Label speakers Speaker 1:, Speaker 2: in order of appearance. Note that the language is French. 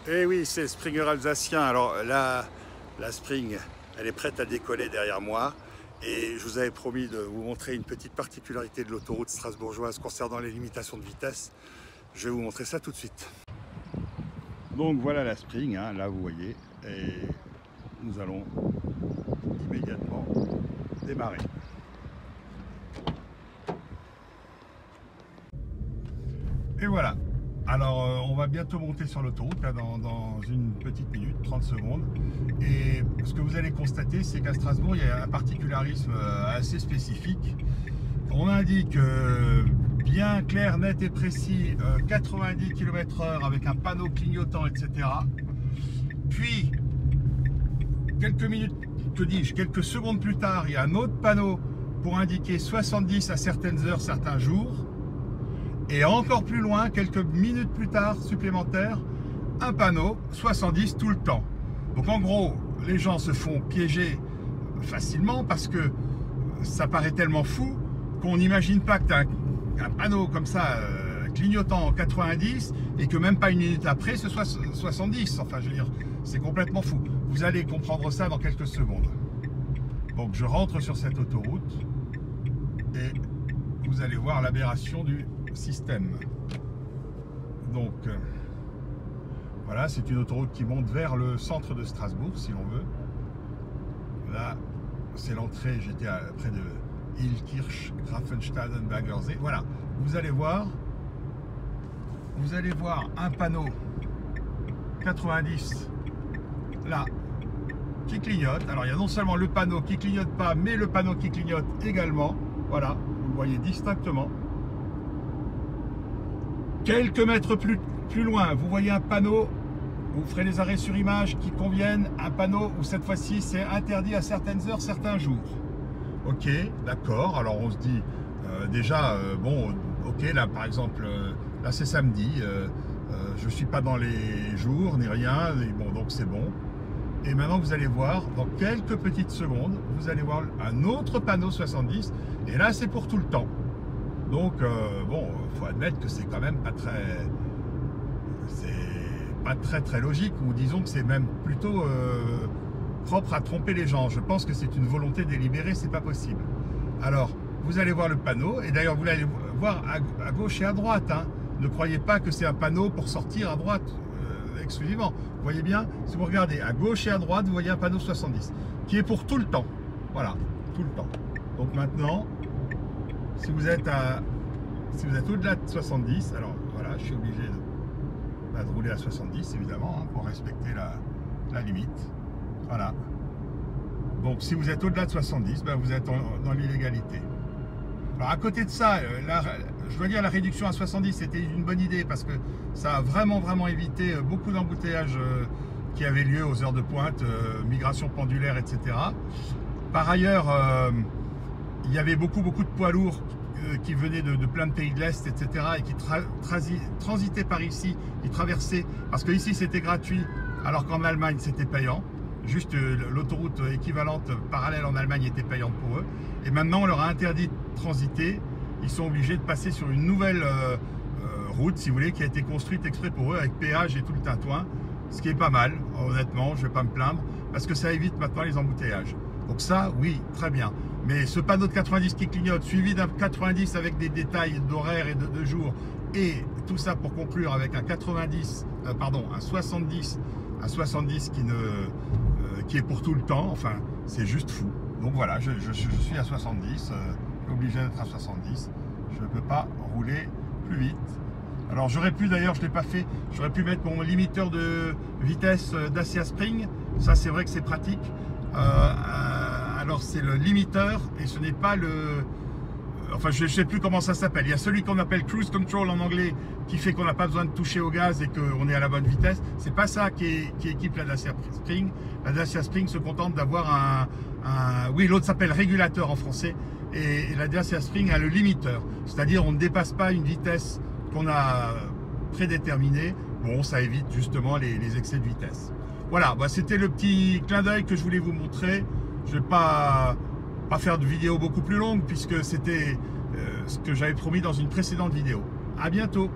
Speaker 1: Eh oui, c'est le Springer alsacien. Alors là, la Spring, elle est prête à décoller derrière moi. Et je vous avais promis de vous montrer une petite particularité de l'autoroute strasbourgeoise concernant les limitations de vitesse. Je vais vous montrer ça tout de suite. Donc voilà la Spring, hein, là vous voyez. Et nous allons immédiatement démarrer. Et voilà. Alors on va bientôt monter sur l'autoroute là, dans une petite minute, 30 secondes. Et ce que vous allez constater, c'est qu'à Strasbourg, il y a un particularisme assez spécifique. On indique bien clair, net et précis 90 km/h avec un panneau clignotant, etc. Puis, quelques minutes, que dis-je, quelques secondes plus tard, il y a un autre panneau pour indiquer 70 à certaines heures, certains jours. Et encore plus loin, quelques minutes plus tard, supplémentaires, un panneau 70 tout le temps. Donc en gros, les gens se font piéger facilement parce que ça paraît tellement fou qu'on n'imagine pas que tu as un panneau comme ça clignotant en 90 et que même pas une minute après ce soit 70. Enfin, je veux dire, c'est complètement fou. Vous allez comprendre ça dans quelques secondes. Donc je rentre sur cette autoroute et vous allez voir l'aberration du système. Donc voilà, c'est une autoroute qui monte vers le centre de Strasbourg, si l'on veut. Là, c'est l'entrée, j'étais près de Illkirch, Grafenstaden, Baggersee. Voilà, vous allez voir un panneau 90 là qui clignote. Alors il y a non seulement le panneau qui clignote pas, mais le panneau qui clignote également. Voilà, vous le voyez distinctement. Quelques mètres plus loin, vous voyez un panneau, vous ferez les arrêts sur image qui conviennent, un panneau où cette fois-ci c'est interdit à certaines heures, certains jours. Ok, d'accord, alors on se dit bon, ok, là par exemple, là c'est samedi, je ne suis pas dans les jours ni rien, et bon, donc c'est bon. Et maintenant vous allez voir, dans quelques petites secondes, vous allez voir un autre panneau 70, et là c'est pour tout le temps. Donc, bon, il faut admettre que c'est quand même pas très logique, ou disons que c'est même plutôt propre à tromper les gens. Je pense que c'est une volonté délibérée, c'est pas possible. Alors, vous allez voir le panneau, et d'ailleurs vous allez voir à gauche et à droite, hein. Ne croyez pas que c'est un panneau pour sortir à droite exclusivement. Vous voyez bien, si vous regardez à gauche et à droite, vous voyez un panneau 70, qui est pour tout le temps. Voilà, tout le temps. Donc maintenant, si vous êtes au-delà de 70, alors voilà, je suis obligé de rouler à 70 évidemment, hein, pour respecter la limite. Voilà. Donc si vous êtes au-delà de 70, ben, vous êtes dans l'illégalité. Alors à côté de ça, je dois dire, la réduction à 70 c'était une bonne idée parce que ça a vraiment évité beaucoup d'embouteillages qui avaient lieu aux heures de pointe, migration pendulaire, etc. Par ailleurs, il y avait beaucoup de poids lourds qui venaient de plein de pays de l'Est, etc. et qui transitaient par ici, ils traversaient, parce que ici c'était gratuit, alors qu'en Allemagne c'était payant. Juste l'autoroute équivalente parallèle en Allemagne était payante pour eux. Et maintenant on leur a interdit de transiter. Ils sont obligés de passer sur une nouvelle route, si vous voulez, qui a été construite exprès pour eux, avec péage et tout le tintouin. Ce qui est pas mal, honnêtement, je ne vais pas me plaindre, parce que ça évite maintenant les embouteillages. Donc ça, oui, très bien. Mais ce panneau de 90 qui clignote, suivi d'un 90 avec des détails d'horaire et de jour, et tout ça pour conclure avec un 70 qui est pour tout le temps, enfin, c'est juste fou. Donc voilà, je suis à 70, obligé d'être à 70. Je ne peux pas rouler plus vite. Alors j'aurais pu, d'ailleurs je ne l'ai pas fait, j'aurais pu mettre mon limiteur de vitesse Dacia Spring. Ça c'est vrai que c'est pratique. Alors c'est le limiteur et ce n'est pas le... Enfin je ne sais plus comment ça s'appelle. Il y a celui qu'on appelle Cruise Control en anglais qui fait qu'on n'a pas besoin de toucher au gaz et qu'on est à la bonne vitesse. C'est pas ça qui équipe la Dacia Spring. La Dacia Spring se contente d'avoir oui, l'autre s'appelle régulateur en français. Et la Dacia Spring a le limiteur. C'est-à-dire on ne dépasse pas une vitesse qu'on a prédéterminée. Bon, ça évite justement les excès de vitesse. Voilà, bah, c'était le petit clin d'œil que je voulais vous montrer. Je ne vais pas faire de vidéo beaucoup plus longue puisque c'était ce que j'avais promis dans une précédente vidéo. À bientôt.